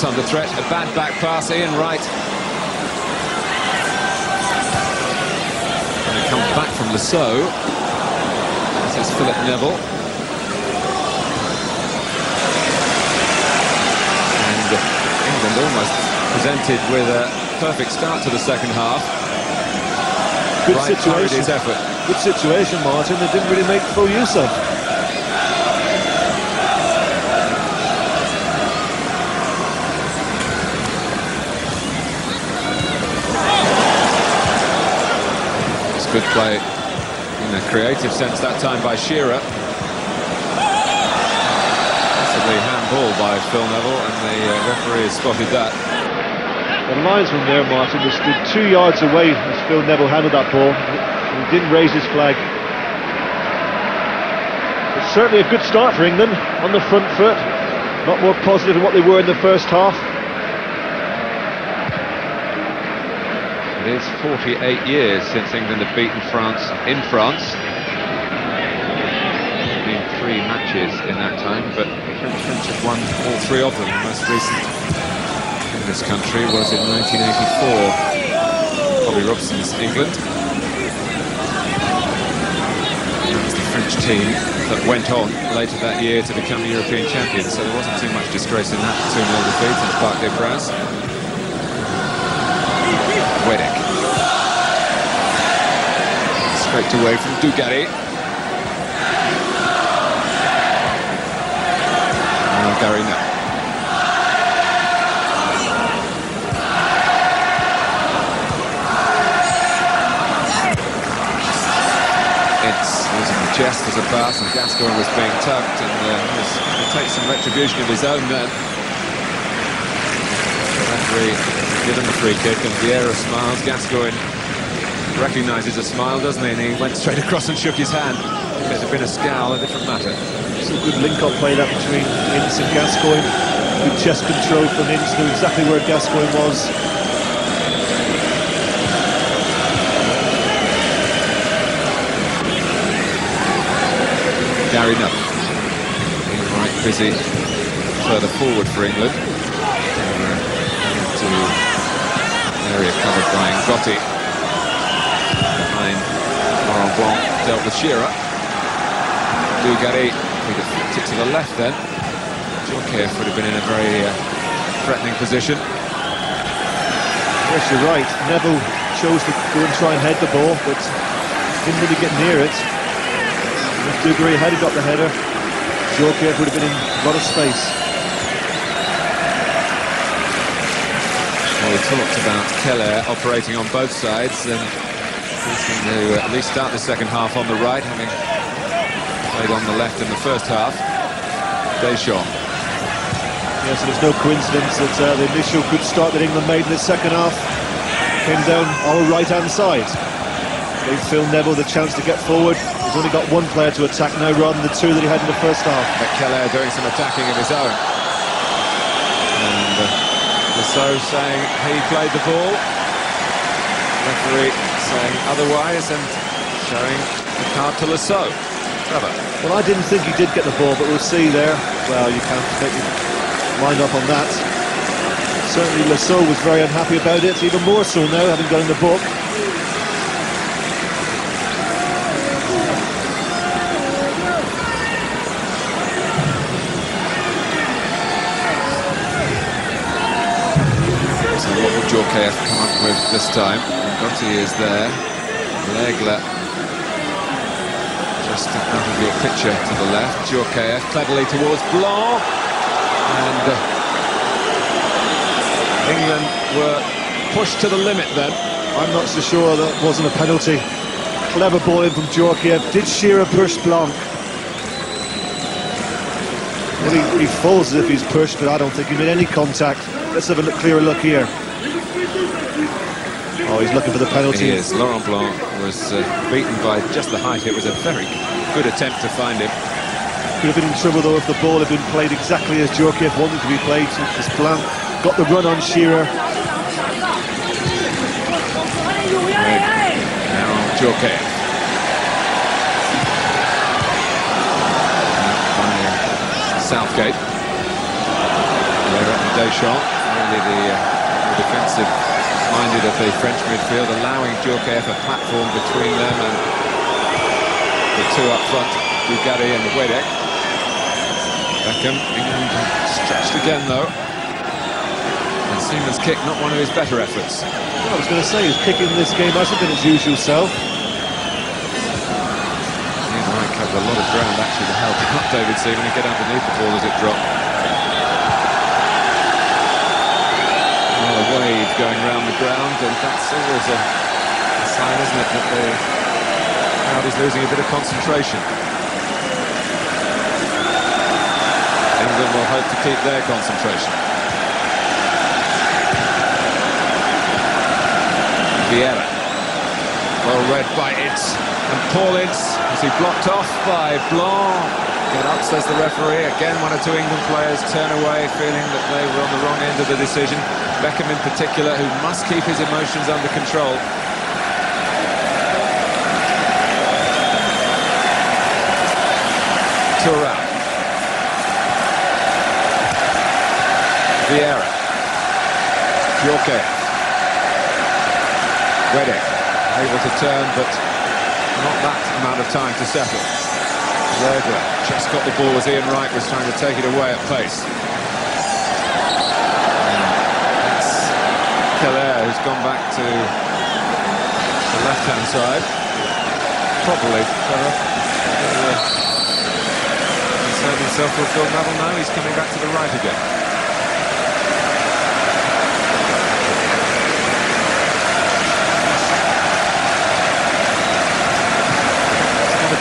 Nantes under threat. A bad back pass, Ian Wright. And it comes back from Lasso. This is Philip Neville. And England almost presented with a perfect start to the second half. Good Wright situation. His effort. Good situation, Martin. They didn't really make full use of. It's good play in a creative sense that time by Shearer. Possibly handball by Phil Neville, and the referee has spotted that. The linesman there, Martin, was stood 2 yards away as Phil Neville handled that ball. He didn't raise his flag. It's certainly a good start for England on the front foot. A lot more positive than what they were in the first half. It is 48 years since England have beaten France in France. There have been 3 matches in that time, but the French have won all 3 of them. The most recent in this country was in 1984. Bobby Robson's England. That was the French team that went on later that year to become European champions, so there wasn't too much disgrace in that 2-0 defeat at Parc des Princes. Wedek. Straight away from Dugarry. Now Gary now. It's using the chest as a pass, and Gascoigne was being tugged, and he'll take some retribution of his own then. The referee given the free kick, and Vieira smiles. Gascoigne recognises a smile, doesn't he? And he went straight across and shook his hand. If it had been a scowl, a different matter. It's a good link-up play that between Ince and Gascoigne. Good chest control from Ince, knew exactly where Gascoigne was. Gary Neville. Being right busy further forward for England. To area covered by Ngotti. Behind Laurent Blanc, dealt with Shearer. Dugarry, he deflected it to the left then. Jacquet would have been in a very threatening position. Yes, you're right. Neville chose to go and try and head the ball, but didn't really get near it. If Dugarry had got the header, Jacquet would have been in a lot of space. Well, we talked about Keller operating on both sides, and he's going to at least start the second half on the right, having played on the left in the first half. Deschamps. Yes, and there's no coincidence that the initial good start that England made in the second half came down our right-hand side. Gave Phil Neville the chance to get forward. He's only got 1 player to attack now rather than the 2 that he had in the first half. But Keller doing some attacking of his own. And Lasso saying he played the ball. Referee saying otherwise and showing the card to Lasso. Trevor. Well, I didn't think he did get the ball, but we'll see there. Well, you can't make your mind up on that. Certainly Lasso was very unhappy about it, even more so now, having got in the book. So what will Jacquet come up with this time? Ngotti is there. Legler just out of your picture to the left. Jacquet cleverly towards Blanc. And England were pushed to the limit then. I'm not so sure that wasn't a penalty. Clever ball in from Jacquet. Did Shearer push Blanc? Well, he falls as if he's pushed, but I don't think he made any contact. Let's have a clearer look here. Oh, he's looking for the penalty. He is. Laurent Blanc was beaten by just the height. It was a very good attempt to find him. Could have been in trouble though if the ball had been played exactly as Jacquet wanted to be played. Because Blanc got the run on Shearer. Now Jacquet. Southgate. Deschamps, really the defensive-minded of the French midfield, allowing Jacquet a platform between them and the two up front, Dugarry and Wedek. Beckham, England stretched again though. And Seaman's kick, not one of his better efforts. Well, I was going to say, his kicking in this game hasn't been his usual self. He might cover a lot of ground actually to help out David Seaman and get underneath the ball as it dropped. Well, a wave going round the ground, and that's always a sign, isn't it, that the crowd is losing a bit of concentration. England will hope to keep their concentration. Vieira, well read by Ince, and Paul Ince, as he blocked off by Blanc. Get up, says the referee. Again, one or two England players turn away, feeling that they were on the wrong end of the decision. Beckham in particular, who must keep his emotions under control. Thuram. Vieira. Jacquet. Wedek. Able to turn, but not that amount of time to settle. Zergler just got the ball as Ian Wright was trying to take it away at pace. It's Shearer who's gone back to the left-hand side. Probably Shearer. Inside himself to a full level now, he's coming back to the right again.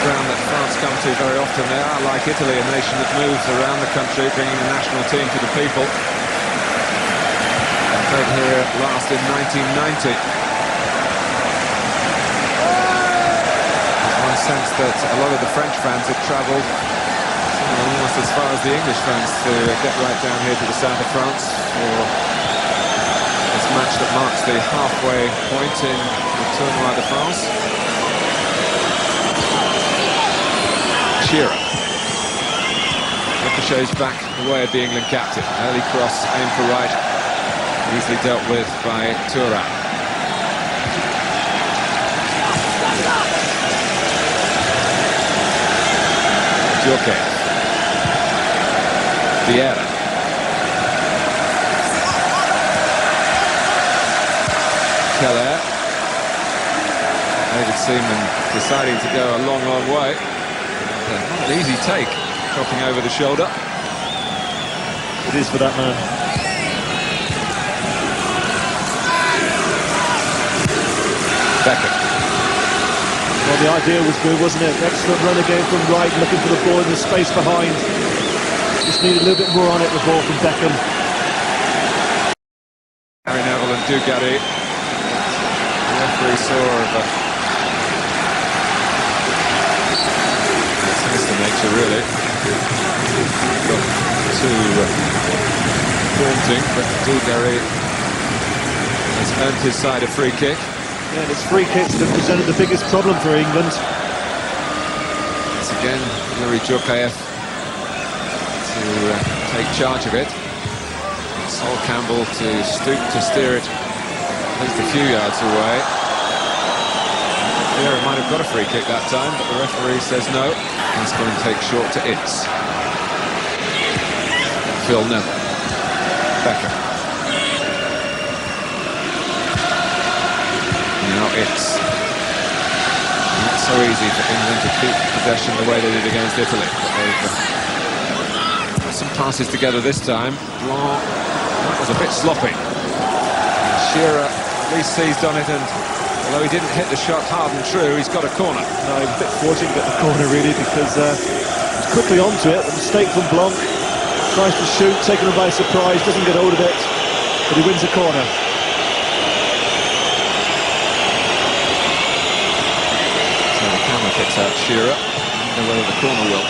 Ground that France come to very often. They are, like Italy, a nation that moves around the country, bringing the national team to the people. They played here last in 1990. There's one sense that a lot of the French fans had travelled almost as far as the English fans to get right down here to the south of France for this match that marks the halfway point in the Tournoi de France. Shearer ricochets back the way of the England captain. Early cross, aim for right, easily dealt with by Thuram. Jacquet. Vieira. Shearer. David Seaman deciding to go a long, long way. Not an easy take, dropping over the shoulder. It is for that man. Beckham. Well, the idea was good, wasn't it? Excellent run again from Wright, looking for the ball in the space behind. Just needed a little bit more on it, the ball from Beckham. Harry Neville and Dugarry. The referee saw sinister nature, really. Got too daunting, but Dugarry has earned his side a free kick. Yeah, and it's free kicks that presented the biggest problem for England. Once again, Jacquet to take charge of it. Sol Campbell to stoop to steer it at least a few yards away. Shearer might have got a free kick that time, but the referee says no. He's going to take short to Ince. Phil Neville. Beckham. Now Ince. Not so easy for England to keep possession the way they did against Italy. But they've got some passes together this time. Blanc, that was a bit sloppy. And Shearer at least seized on it, and although he didn't hit the shot hard and true, he's got a corner. No, he was a bit fortunate to get the corner, really, because he's quickly onto it. A mistake from Blanc. Tries to shoot, taken him by surprise, doesn't get hold of it, but he wins the corner. So the camera kicks out Shearer. I wonder whether the corner will.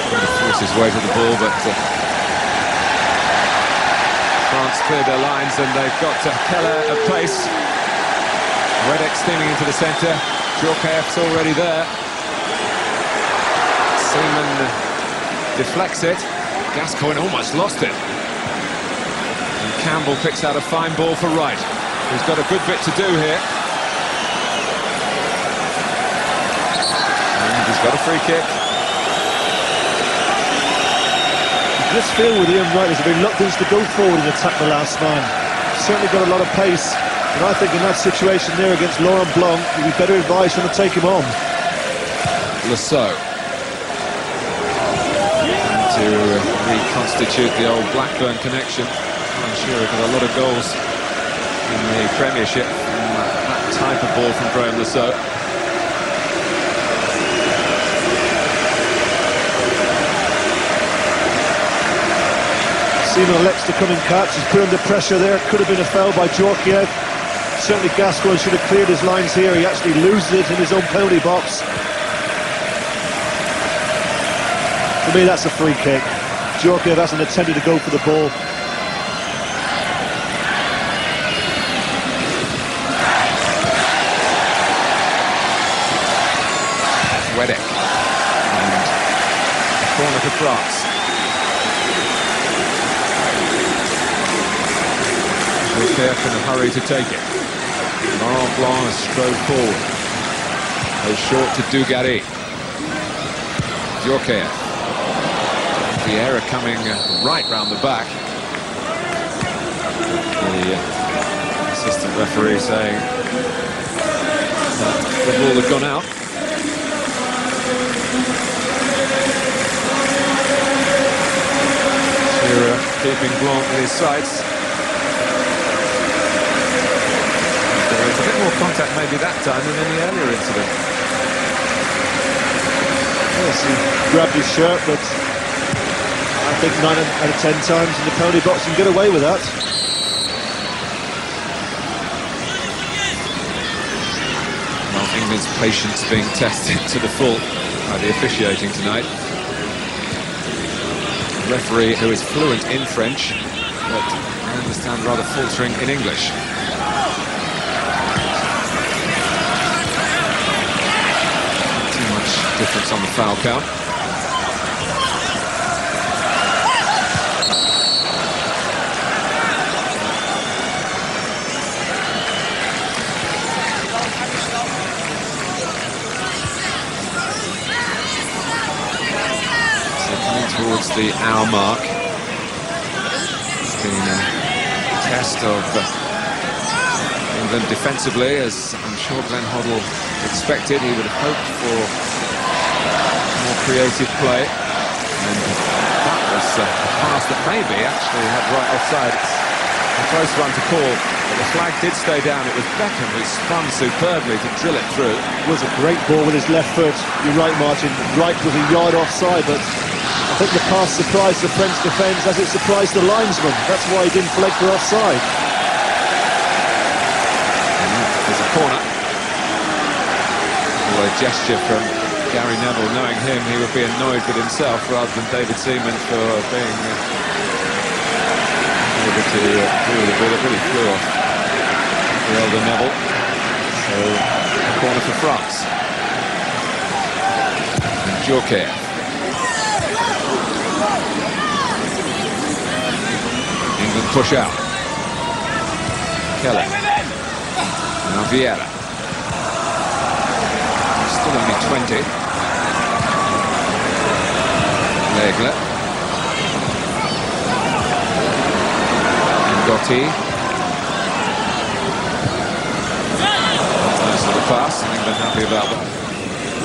Trying to force his way to the ball, but France cleared their lines, and they've got Keller at pace. Wedek steaming into the centre. Jacquet's already there. Seaman deflects it, Gascoigne almost lost it. And Campbell picks out a fine ball for Wright, who's got a good bit to do here. And he's got a free kick. You just feel with Ian Wright there's a reluctance to go forward and attack the last man. He's certainly got a lot of pace, and I think in that situation there against Laurent Blanc, he'd be better advised trying to take him on. Lasso. And to reconstitute the old Blackburn connection. I'm sure he's got a lot of goals in the Premiership from that type of ball from Graham Lasso. Simo elects to come and catch, he's put under pressure there, could have been a foul by Djorkaeff. Certainly Gascoigne should have cleared his lines here, he actually loses it in his own penalty box. For me that's a free kick. Djorkaeff hasn't attempted to go for the ball. Wedek. And corner for France. Djorkaeff in a hurry to take it. Laurent Blanc has strode forward. Goes short to Dugarry. Djorkaeff. The error coming right round the back. The assistant referee saying that the ball had gone out. Shearer keeping Blanc in his sights. There was a bit more contact maybe that time than in the earlier incident. Yes, he grabbed his shirt, but I think 9 out of 10 times in the penalty box you can get away with that. Well, England's patience being tested to the full by the officiating tonight. A referee who is fluent in French, but I understand rather faltering in English. Too much difference on the foul count. Towards the hour mark. It's been a test of England defensively, as I'm sure Glenn Hoddle expected. He would have hoped for more creative play. And that was a pass that maybe actually had right offside. It's a close one to call, but the flag did stay down. It was Beckham who spun superbly to drill it through. It was a great ball with his left foot. You're right, Martin. Right was a yard offside, but I think the pass surprised the French defence as it surprised the linesman. That's why he didn't flag for offside. There's a corner. A gesture from Gary Neville. Knowing him, he would be annoyed with himself rather than David Seaman for being able to do the ball. It really flew off the elder Neville. So, a corner for France. And Djorkaeff. England push out. Keller. Now Vieira. Still only 20. Legler. Gotti. Nice little pass, and England happy about that.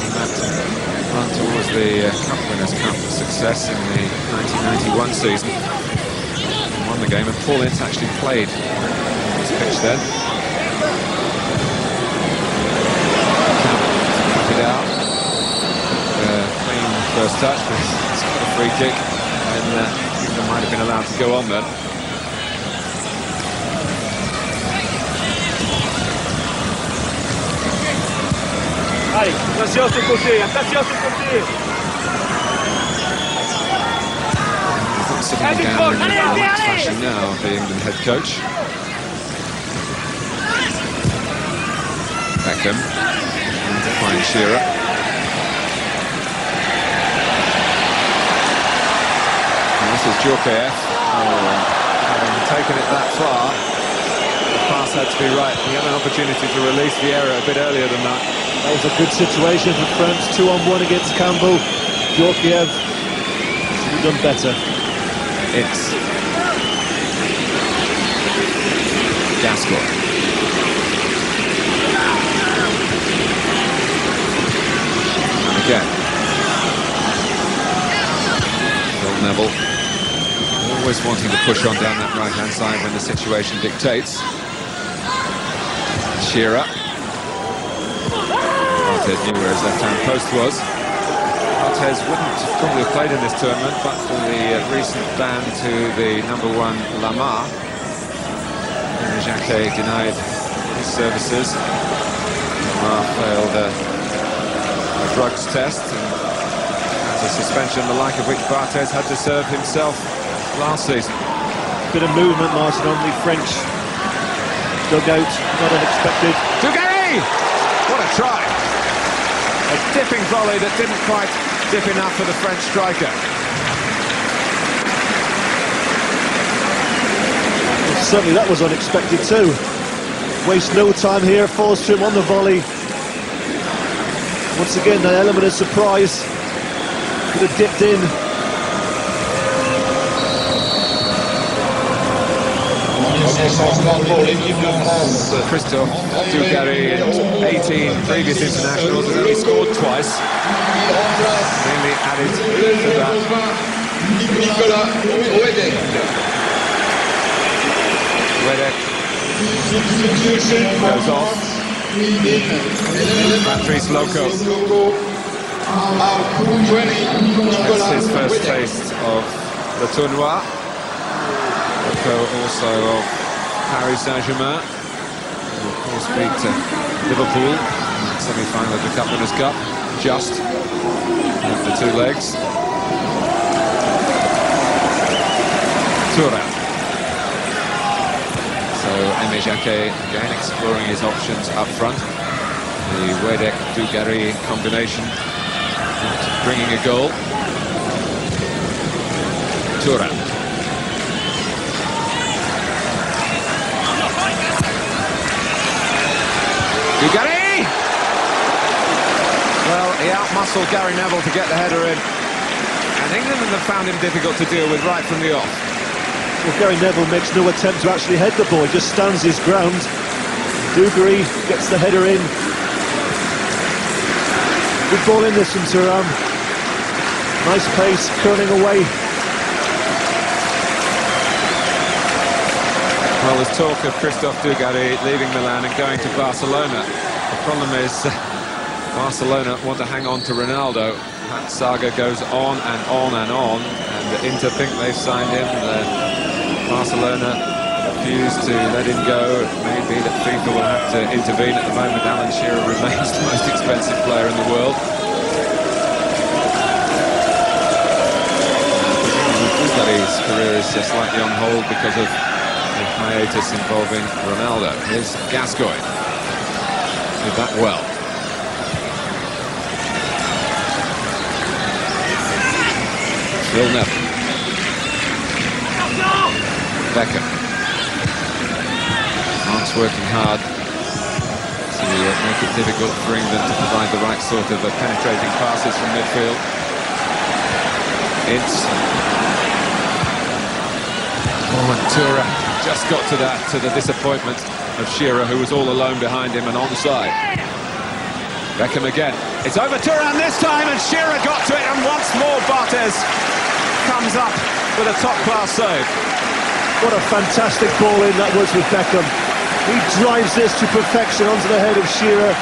And that run towards the Cup Winners' Cup success in the 1991 season. Won the game, and Paul Ince actually played on this pitch then. Cut it out. Clean first touch, but it's got a free kick, and England might have been allowed to go on then. Allez, attention sur le côté, attention sur le côté. Sitting down in a relaxed fashion now, the England head coach. Beckham, and to find Shearer. is Jacquet. Having taken it that far, the pass had to be right. He had an opportunity to release Vieira a bit earlier than that. That was a good situation for France, 2-on-1 against Campbell. Jacquet should have done better. It's Gascoigne. And again. Phil Neville. Always wanting to push on down that right-hand side when the situation dictates. Shearer. Barthez knew where his left-hand post was. Barthez wouldn't probably have played in this tournament, but for the recent ban to the #1 Lamar. Aimé Jacquet denied his services. Lamar failed a drugs test and has a suspension the like of which Barthez had to serve himself last season. Bit of movement, Martin, on the French dugout, not unexpected. Desailly! What a try! A dipping volley that didn't quite dip enough for the French striker. Certainly that was unexpected too. Waste no time here, falls to him on the volley. Once again, that element of surprise. Could have dipped in. Christophe Dugarry, 18 previous internationals, has only scored twice. Mainly added to that. Wedek goes off. Patrice Loco. That's his first taste of the tournoi. Loco also of Paris Saint-Germain, who of course beat Liverpool in the semi-final of the Cup Winners' Cup, just of the two legs. Thuram. So Aimé Jacquet again exploring his options up front. The Wedek-Dugarry combination not bringing a goal. Thuram. Dugarry! Well, he outmuscled Gary Neville to get the header in. And England have found him difficult to deal with right from the off. Well, Gary Neville makes no attempt to actually head the ball, just stands his ground. Dugarry gets the header in. Good ball in this from Thuram. Nice pace, curling away. Well, there's talk of Christophe Dugarry leaving Milan and going to Barcelona. The problem is Barcelona want to hang on to Ronaldo. That saga goes on and on and on, and Inter think they've signed him. Barcelona refused to let him go. It may be that FIFA will have to intervene. At the moment, Alan Shearer remains the most expensive player in the world. Dugarry's career is slightly on hold because of the hiatus involving Ronaldo. Here's Gascoigne. Did that well. Phil Neville. Beckham. Nantes working hard to make it difficult for England to provide the right sort of penetrating passes from midfield. It's Thuram just got to that, to the disappointment of Shearer, who was all alone behind him and onside. Beckham again. It's over Thuram this time, and Shearer got to it, and once more Barthez comes up with a top-class save. What a fantastic ball in that was with Beckham. He drives this to perfection onto the head of Shearer.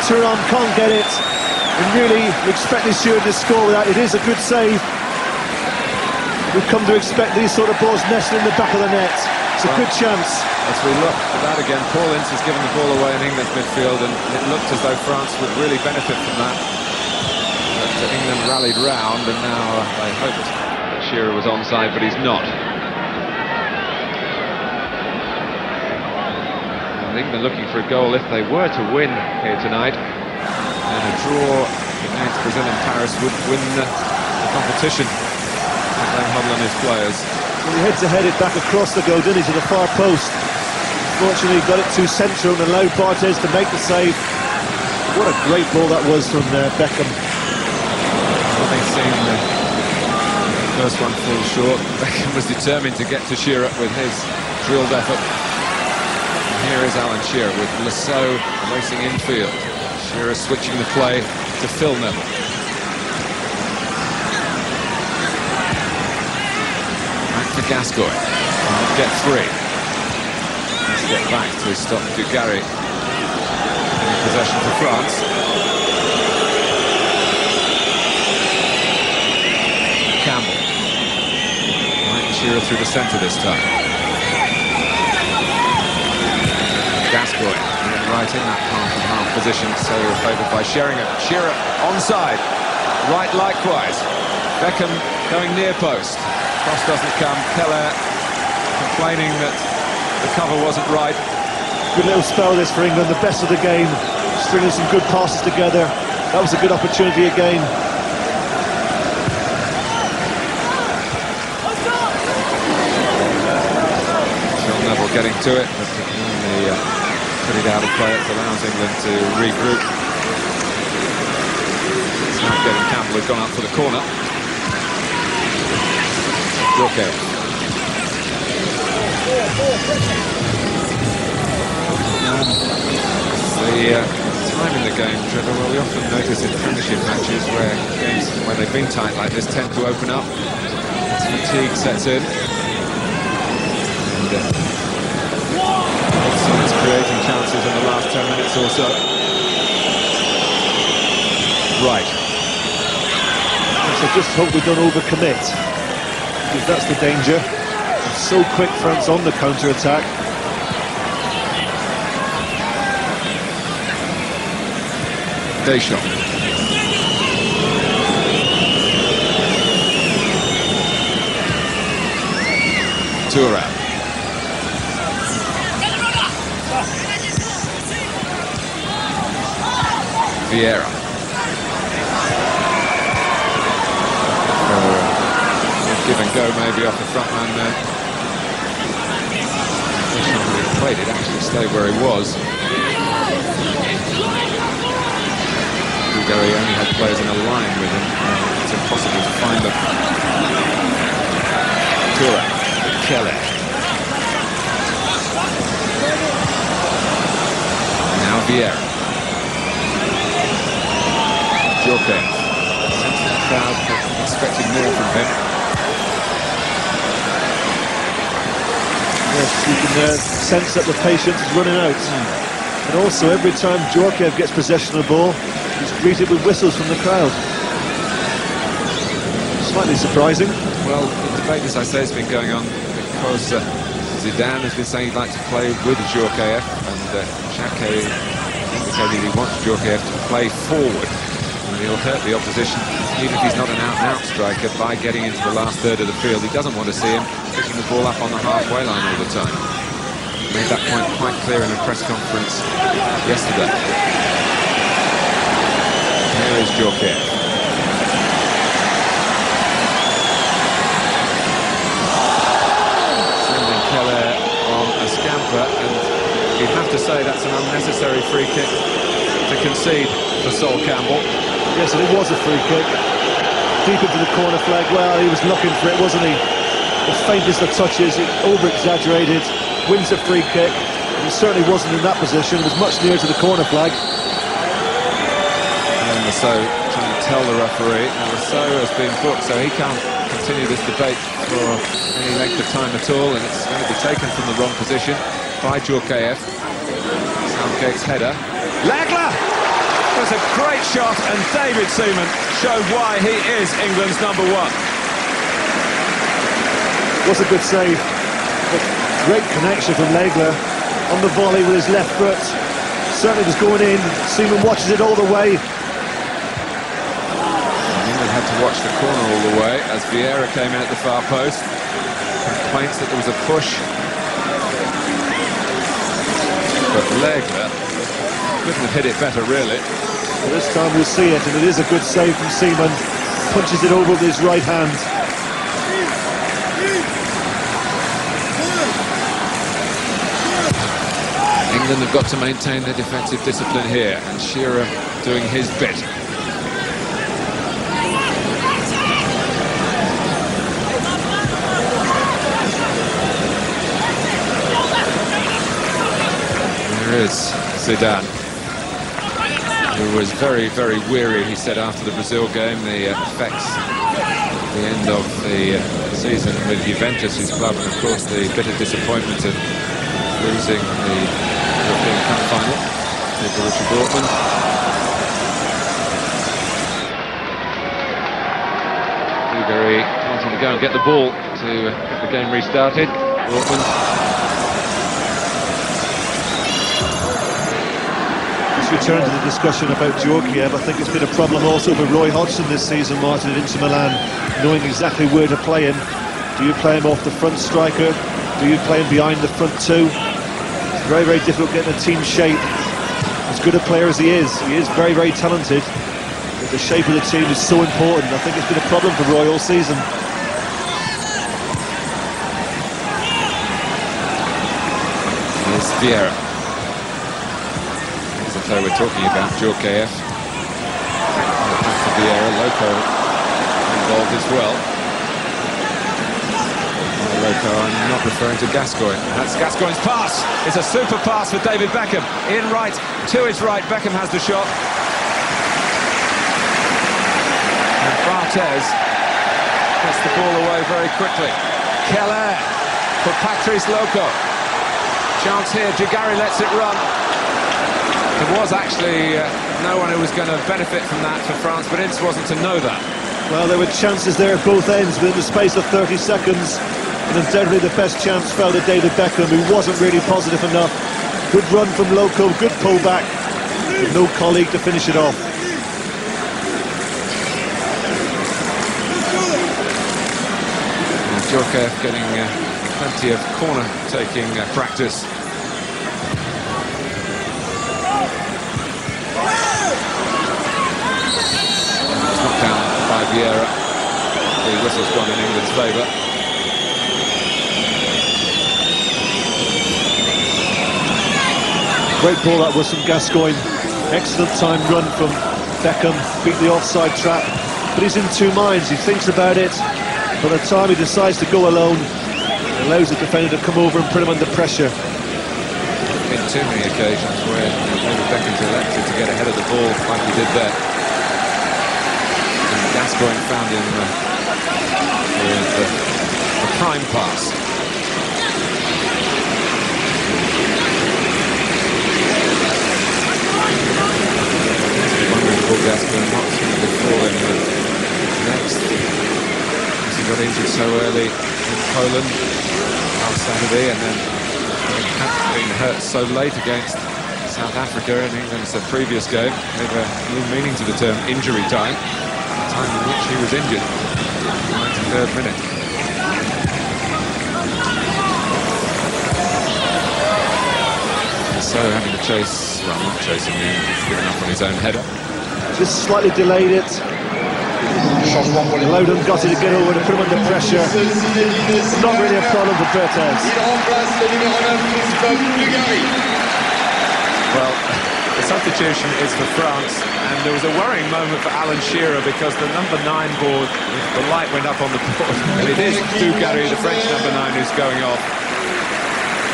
Thuram can't get it. And really, we expected Shearer to score with that. It is a good save. We've come to expect these sort of balls nesting in the back of the net. It's a good chance. As we look at that again, Paul Ince has given the ball away in England's midfield, and it looked as though France would really benefit from that. But England rallied round, and now they hoped that Shearer was onside, but he's not. And England looking for a goal if they were to win here tonight. And a draw against Brazil in Paris would win the competition. Glenn Hoddle and his players. Well, he had to head it back across the goal, didn't he, to the far post. Fortunately, he got it too central and allowed Barthez to make the save. What a great ball that was from Beckham. Having seen the first one fall short, Beckham was determined to get to Shearer with his drilled effort. And here is Alan Shearer with Lasso racing infield. Shearer switching the play to Phil Neville. Back to Gascoigne. Get three. Let's get back to stop Dugarry in possession for France. Campbell. Right, Shearer through the centre this time. Gascoigne right in that half-and-half position, so favoured by Sheringham. Shearer onside. Right likewise. Beckham going near post. Cross doesn't come. Keller complaining that the cover wasn't right. Good little spell this for England, the best of the game. Stringing some good passes together. That was a good opportunity again. Phil Neville getting to it, but the put it out of play. It allows England to regroup. Southgate and Campbell have gone up for the corner. Jacquet. The time in the game, Trevor, well, we often notice in Premiership matches where games, when they've been tight like this, tend to open up. Fatigue sets in. And both sides creating chances in the last 10 minutes or so. Right. So just hope we don't overcommit, because that's the danger. It's so quick, France on the counter-attack. Deschamps. Thuram. Vieira. Give and go maybe off the front man there. Deschamps would have played it, actually stayed where he was. He only had players in a line with him. It's impossible to find them. Thuram. Keller. Now Vieira. Jacquet. Sense of the crowd expecting more from him. Yes, you can sense that the patience is running out. And also, every time Jacquet gets possession of the ball, he's greeted with whistles from the crowd. Slightly surprising. Well, the debate, as I say, has been going on because Zidane has been saying he'd like to play with Jacquet, and Jacquet indicated he wants Jacquet to play forward, and he'll hurt the opposition, even if he's not an out-and-out striker, by getting into the last third of the field. He doesn't want to see him picking the ball up on the halfway line all the time. He made that point quite clear in a press conference yesterday. Here is Jacquet. Sending Keller on a scamper, and you'd have to say that's an unnecessary free kick to concede for Sol Campbell. Yes, and it was a free kick. Deep into the corner flag. Well, he was looking for it, wasn't he? The faintest of touches, it over-exaggerated, wins a free kick. He certainly wasn't in that position, it was much nearer to the corner flag. And Lasso trying to tell the referee. Now Lasso has been booked, so he can't continue this debate for any length of time at all, and it's going to be taken from the wrong position by Jacquet. Southgate's header. Legler! Was a great shot, and David Seaman showed why he is England's #1. Was a good save. But great connection from Legler on the volley with his left foot. Certainly was going in. Seaman watches it all the way. England had to watch the corner all the way as Vieira came in at the far post. Complaints that there was a push. But Legler couldn't have hit it better, really. Well, this time we'll see it, and it is a good save from Seaman. Punches it over with his right hand. England have got to maintain their defensive discipline here, and Shearer doing his bit. There is Zidane, who was very, very weary, he said, after the Brazil game. The effects at the end of the season with Juventus, his club, and of course the bitter disappointment of losing the European Cup final to Borussia Dortmund. Dugarry wanting to go and get the ball to get the game restarted. Dortmund. Let's return to the discussion about Djorkaeff. I think it's been a problem also for Roy Hodgson this season, Martin, at Inter Milan, knowing exactly where to play him. Do you play him off the front striker? Do you play him behind the front two? It's very, very difficult getting a team shape. As good a player as he is very, very talented. But the shape of the team is so important. I think it's been a problem for Roy all season. Here's Vieira. So we're talking about Djorkaeff. Vieira, Loco involved as well. Loco, I'm not referring to Gascoigne. That's Gascoigne's pass. It's a super pass for David Beckham. In right, to his right, Beckham has the shot. And Barthez gets the ball away very quickly. Keller for Patrice Loco. Chance here, Dugarry lets it run. There was actually no one who was going to benefit from that for France, but Ince wasn't to know that. Well, there were chances there at both ends within the space of 30 seconds. And undoubtedly the best chance fell to David Beckham, who wasn't really positive enough. Good run from Loco, good pullback, with no colleague to finish it off. Djorkaeff getting plenty of corner-taking practice. Down by Vieira. The whistle's gone in England's favour. Great ball that was from Gascoigne. Excellent time run from Beckham. Beat the offside trap. But he's in two minds. He thinks about it. By the time he decides to go alone, it allows the defender to come over and put him under pressure. Been too many occasions where David Beckham's elected to get ahead of the ball like he did there. Gascoigne found him with the prime pass. Wondering for Gascoigne what's going to befall him next. He got injured so early in Poland last Saturday, and then been hurt so late against South Africa in England's previous game. Gave a new meaning to the term injury time. Time in which he was injured, 93rd minute. So having to chase, well, not chasing him, he's given up on his own header. Just slightly delayed it. Allowed Ngozi to get over to put him under pressure. Not really a problem for Berthez. Well, the substitution is for France, and there was a worrying moment for Alan Shearer because the number 9 board, the light went up on the board, and it is Dugarry, the French number 9, who's going off.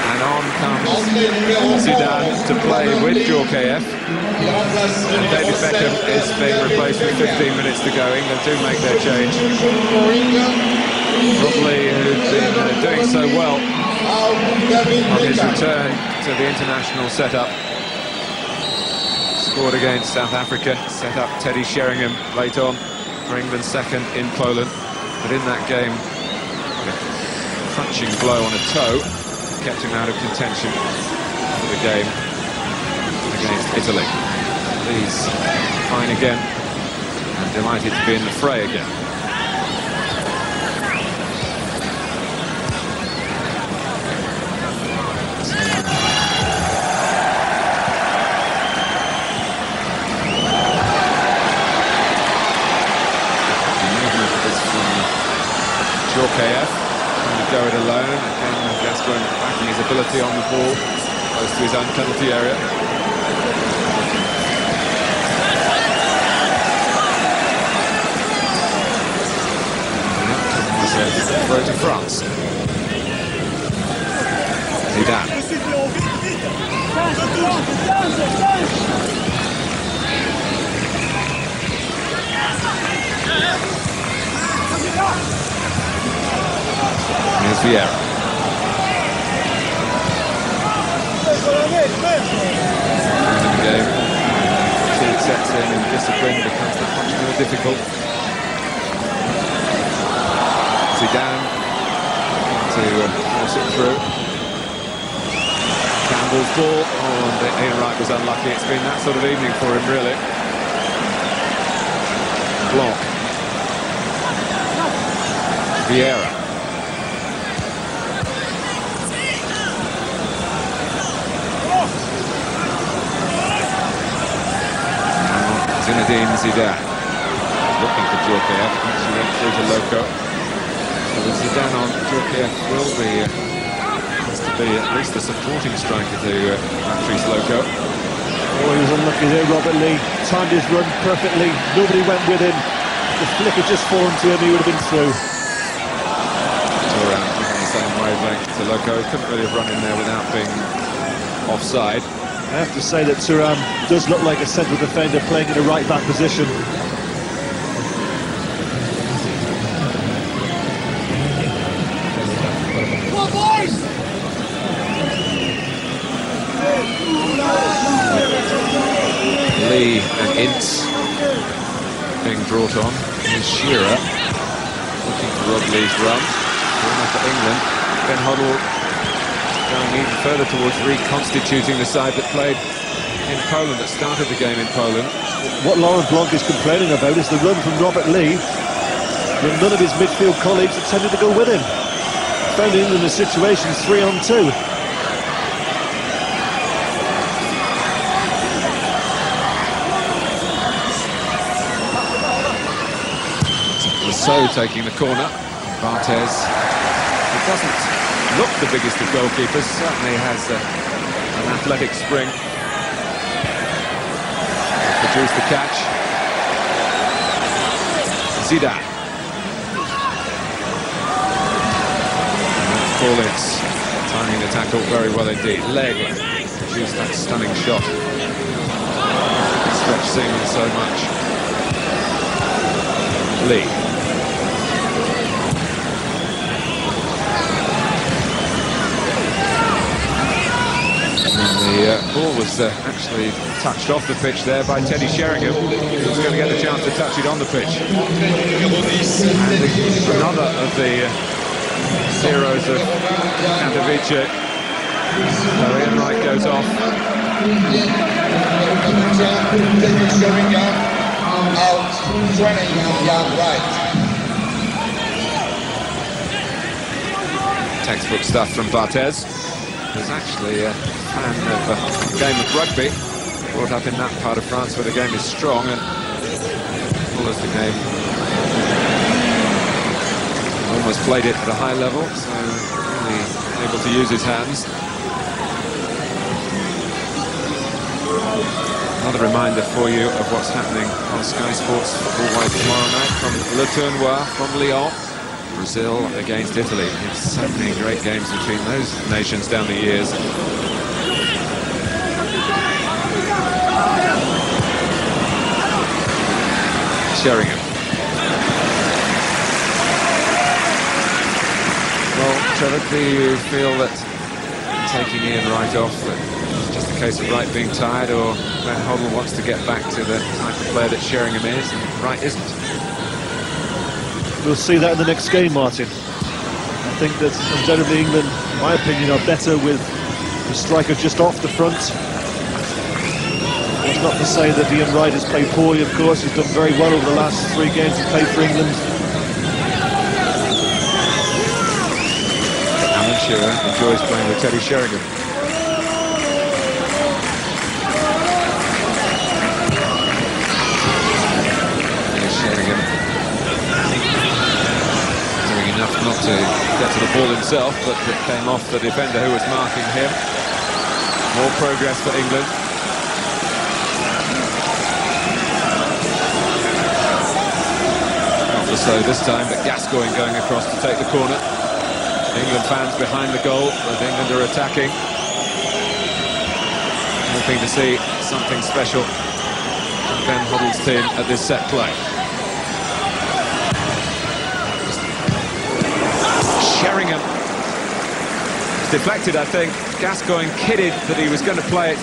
And on comes Zidane to play with Djorkaeff, and David Beckham is being replaced with 15 minutes to go. England do make their change. Probably who'd been doing so well on his return to the international setup. Scored against South Africa, set up Teddy Sheringham late on for England's second in Poland. But in that game, a crunching blow on a toe kept him out of contention for the game against Italy. He's fine again and delighted to be in the fray again. Djorkaeff trying to go it alone. Again, Gascoigne backing his ability on the ball. close to his own penalty area. Throw to France. Zidane. Here's Shearer. In the game, fatigue sets in and discipline becomes that much more difficult. Zidane to force it through. Campbell's ball. Oh, and Ian Wright was unlucky. It's been that sort of evening for him, really. Blanc. Vieira. Zinedine Zidane. Looking for Djorkaeff. Actually went through to Loco. So with Zidane on, Djorkaeff will be, has to be at least a supporting striker to Patrice Loco. Oh, he was unlucky there, Robert Lee. Timed his run perfectly. Nobody went with him. The flick had just fallen to him, he would have been through. Thuram on the same wavelength to Loco. Couldn't really have run in there without being offside. I have to say that Thuram does look like a central defender playing in a right-back position. Lee and Ince being brought on. Here's Shearer looking for Rob Lee's run. Corner for England. Glenn Hoddle going even further towards reconstituting the side that played in Poland, that started the game in Poland. What Laurent Blanc is complaining about is the run from Robert Lee, when none of his midfield colleagues attempted to go with him. Found England in a situation 3-on-2. So taking the corner, Barthez, who doesn't look the biggest of goalkeepers, certainly has an athletic spring. Produced the catch. Zidane. And Paulitz timing the tackle very well indeed. Leg produced that stunning shot. Stretch Seaman so much. Lee. The ball was actually touched off the pitch there by Teddy Sheringham, who was going to get the chance to touch it on the pitch. And another of the zeros of Katowice. So Ian Wright goes off. Teddy Sheringham out 20-yard right. Textbook stuff from Barthez, who's actually a fan of the game of rugby, brought up in that part of France where the game is strong and follows the game. Almost played it at a high level, so really able to use his hands. Another reminder for you of what's happening on Sky Sports Football-wise tomorrow night from Le Tournoi, from Lyon. Brazil against Italy. It's so many great games between those nations down the years. Sheringham. Well, Trevor, do you feel that taking Ian Wright off, that it's just a case of Wright being tired, or Glenn Hoddle wants to get back to the type of player that Sheringham is and Wright isn't? We'll see that in the next game, Martin. I think that undoubtedly England, in my opinion, are better with the striker just off the front. It's not to say that Ian Wright has played poorly, of course. He's done very well over the last 3 games he's played for England. Alan Shearer enjoys playing with Teddy Sheringham. Here's Sheringham. Doing enough not to get to the ball himself, but it came off the defender who was marking him. More progress for England. Not for so this time, but Gascoigne going across to take the corner. England fans behind the goal, as England are attacking. Hoping to see something special from Glenn Hoddle's team at this set play. Sheringham. It's deflected, I think. Gascoigne kidded that he was going to play it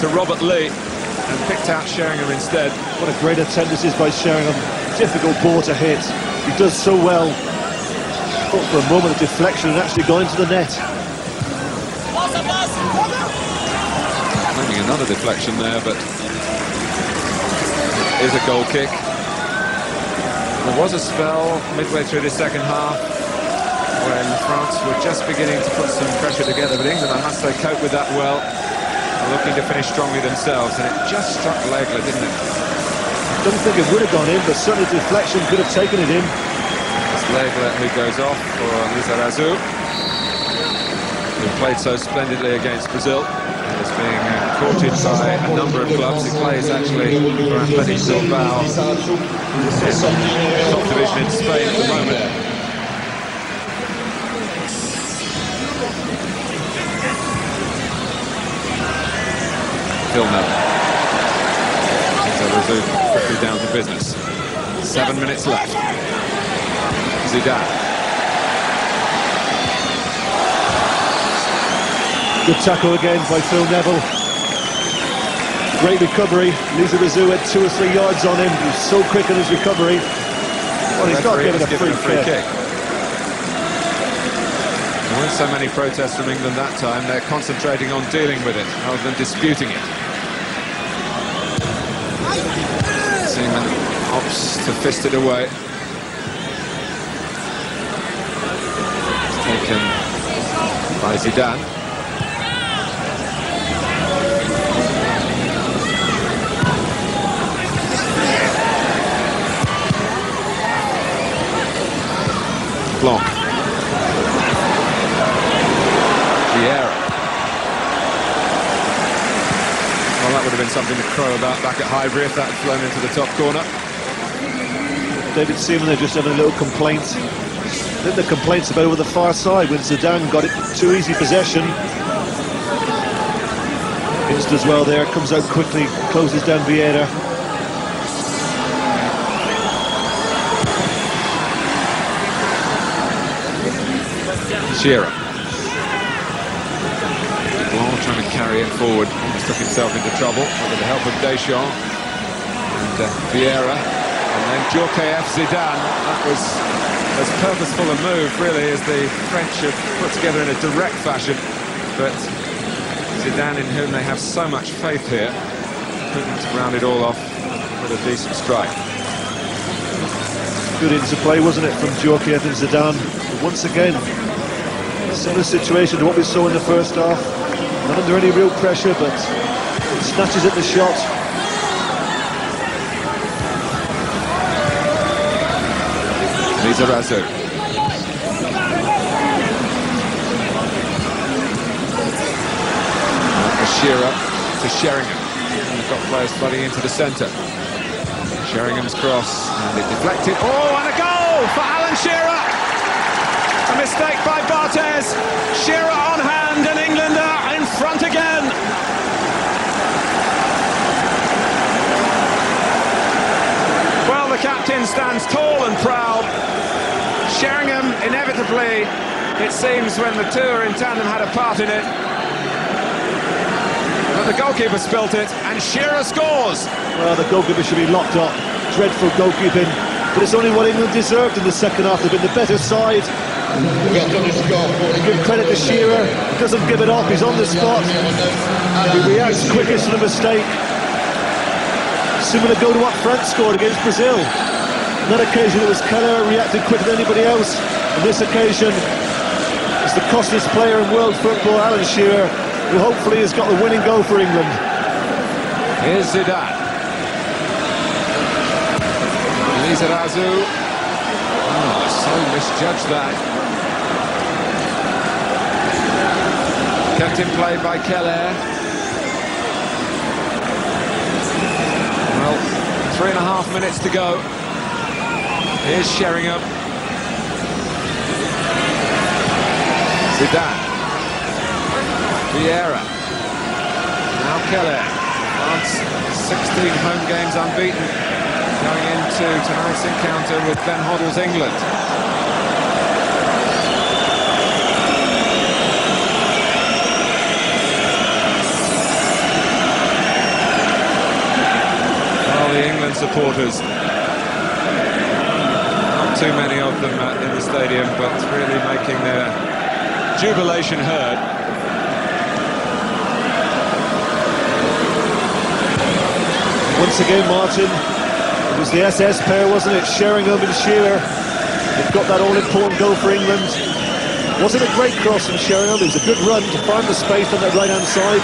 to Robert Lee and picked out Sheringham instead. What a great attempt this is by Sheringham. Difficult ball to hit. He does so well. Thought for a moment of deflection and actually going to the net. Claiming another deflection there, but it is a goal kick. There was a spell midway through the second half when France were just beginning to put some pressure together, but England, I must say, coped with that well, looking to finish strongly themselves, and it just struck Legler, didn't it? I don't think it would have gone in, but certainly deflection could have taken it in. It's Legler who goes off for Lizarazu, who played so splendidly against Brazil. Is being courted by a number of clubs. He plays actually for Athletic Bilbao, top division in Spain at the moment. Still no. Lizarazu quickly down to business. 7 minutes left. Zidane. Good tackle again by Phil Neville. Great recovery. Lizarazu had 2 or 3 yards on him. He was so quick in his recovery. Well, he's not given a free kick. There weren't so many protests from England that time. They're concentrating on dealing with it rather than disputing it. Seaman opts to fist it away. It's taken by Zidane. Long. Shearer. Well, that would have been something to crow about back at Highbury if that had flown into the top corner. David Seaman, they're just having a little complaint. I think the complaint's about over the far side when Zidane got it too easy possession. Inst as well there, comes out quickly, closes down Vieira. Shearer. Blanc trying to carry it forward, almost took himself into trouble, but with the help of Deschamps and Vieira, and then Jacquet Zidane. That was as purposeful a move, really, as the French have put together in a direct fashion, but Zidane, in whom they have so much faith here, couldn't round it all off with a decent strike. Good interplay, wasn't it, from Jacquet and Zidane? But once again, similar situation to what we saw in the first half. Not under any real pressure, but snatches at the shot. Lizarazu. Shearer to Sheringham. And they've got players flooding into the centre. Sheringham's cross, and it deflected. Oh, and a goal for Alan Shearer! A mistake by Barthez. Shearer on hand, and England are in front again. Well, the captain stands tall and proud. Sheringham, inevitably, it seems, when the two are in tandem, had a part in it. But the goalkeeper spilt it, and Shearer scores. Well, the goalkeeper should be locked up. Dreadful goalkeeping. But it's only what England deserved in the second half. They've been the better side. Give credit to Shearer. He doesn't give it up. He's on the spot. He reacts quickest to the mistake. Similar to what France scored against Brazil. On that occasion, it was Keller reacted quicker than anybody else. On this occasion, it's the costliest player in world football, Alan Shearer, who hopefully has got the winning goal for England. Here's Zidane. Lizarazu. Oh, so misjudged that. Kept in play by Keller. Well, 3.5 minutes to go. Here's Sheringham. Zidane. Shearer. Now Keller. France, 16 home games unbeaten. Going into tonight's encounter with Glenn Hoddle's England. Well, the England supporters. Not too many of them in the stadium, but really making their jubilation heard. Once again, Martin, it was the SS pair, wasn't it? Sheringham and Shearer. They've got that all-important goal for England. Wasn't a great cross from Sheringham. It was a good run to find the space on that right-hand side.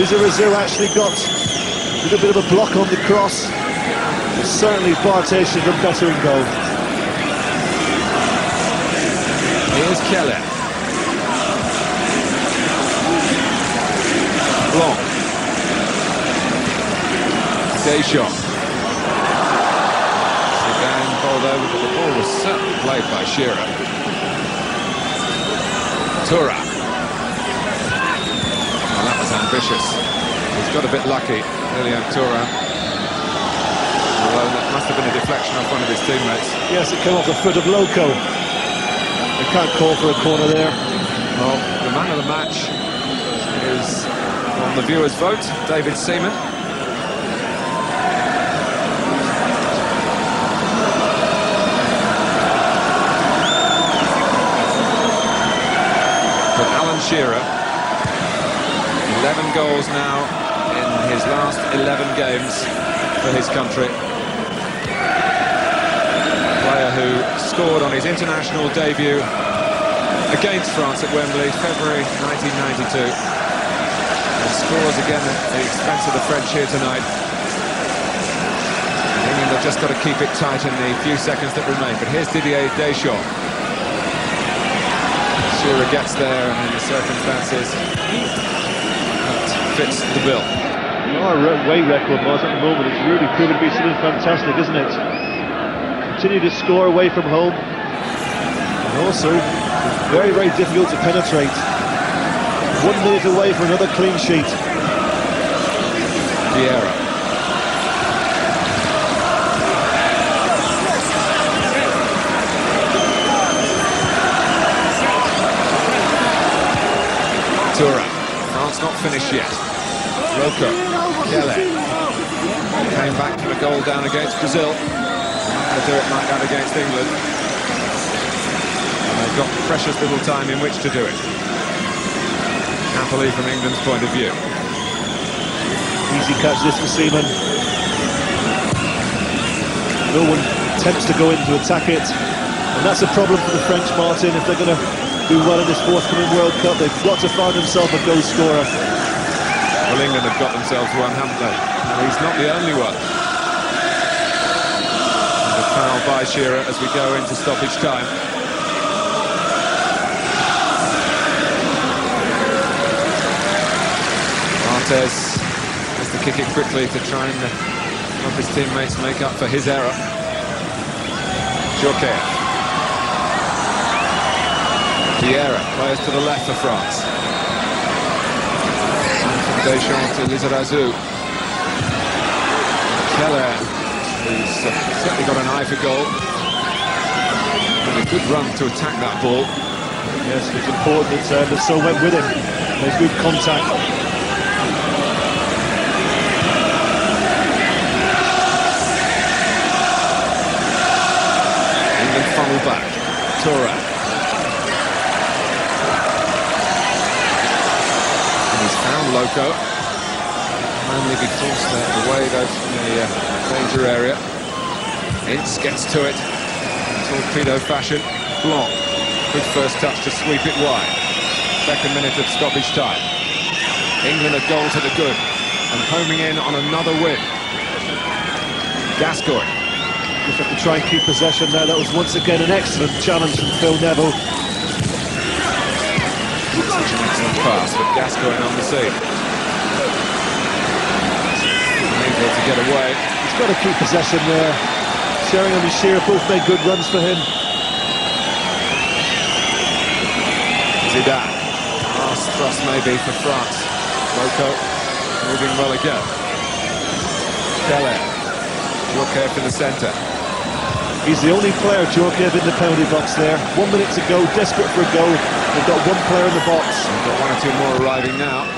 Lizarazu actually got a little bit of a block on the cross. But certainly Bartet should have done better in goal. Here's Keller. Blanc. Deschamps. Zidane bowled over, but the ball was certainly played by Shearer. Touré. Well, that was ambitious. He's got a bit lucky, Lilian Touré. Although that must have been a deflection off one of his teammates. Yes, it came off the foot of Loco. They can't call for a corner there. Well, the man of the match is on the viewers' vote, David Seaman. Shearer, 11 goals now in his last 11 games for his country. A player who scored on his international debut against France at Wembley, February 1992. And scores again at the expense of the French here tonight. England have just got to keep it tight in the few seconds that remain. But here's Didier Deschamps. Shearer gets there, and in the circumstances, that fits the bill. Our away record, Mars, at the moment, it's really proven to be something fantastic, isn't it? Continue to score away from home, and also very, very difficult to penetrate. 1 minute away for another clean sheet. Shearer. Touré. France not finished yet. Loco. Keller. Came back for a goal down against Brazil. Not going to do it like that against England. And they've got precious little time in which to do it. Happily from England's point of view. Easy catch this for Seaman. No one attempts to go in to attack it. And that's a problem for the French, Martin, if they're going to do well in this forthcoming World Cup. They've got to find themselves a goal scorer. Well, England have got themselves one, haven't they? And he's not the only one. And a foul by Shearer as we go into stoppage time. Marquez has to kick it quickly to try and help his teammates make up for his error. Jacquet. Shearer plays to the left for France. From Deschamps to Lizarazu. Keller, who's certainly got an eye for goal. And a good run to attack that ball. Yes, it's important that so went with him. There's good contact. England funnel back. Touré. Found Loco, only because they're away though from the danger area. Ince gets to it, torpedo fashion. Blanc, good first touch to sweep it wide. Second minute of stoppage time. England a goal to the good, and homing in on another win. Gascoigne. Just have to try and keep possession there. That was once again an excellent challenge from Phil Neville. pass, but Gascoigne on the scene. Able to get away. He's got to keep possession there. Sheringham and Shearer both made good runs for him. Zidane. Last thrust maybe for France. Loco moving well again. Shearer. Jacquet in the centre. He's the only player, Jacquet, in the penalty box there. 1 minute to go, desperate for a goal. They've got one player in the box. They've got one or two more arriving now.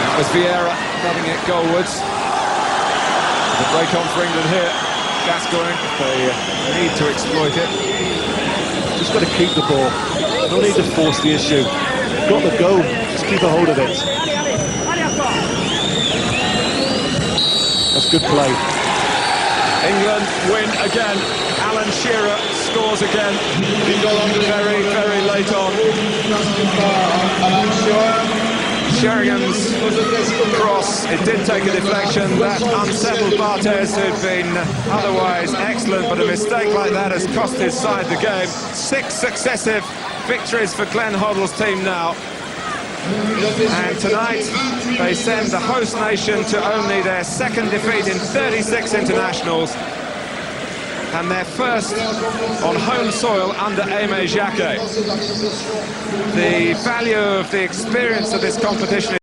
That was Vieira cutting it goalwards. The break on for England here. Gascoigne, they need to exploit it. Just got to keep the ball. No need to force the issue. Got the go, just keep a hold of it. That's good play. England win again. Alan Shearer scores again. Very, very late on. Sheringham's cross, it did take a deflection. That unsettled Barthez, who'd been otherwise excellent, but a mistake like that has cost his side the game. 6 successive victories for Glenn Hoddle's team now. And tonight they send the host nation to only their second defeat in 36 internationals and their first on home soil under Aimé Jacquet. The value of the experience of this competition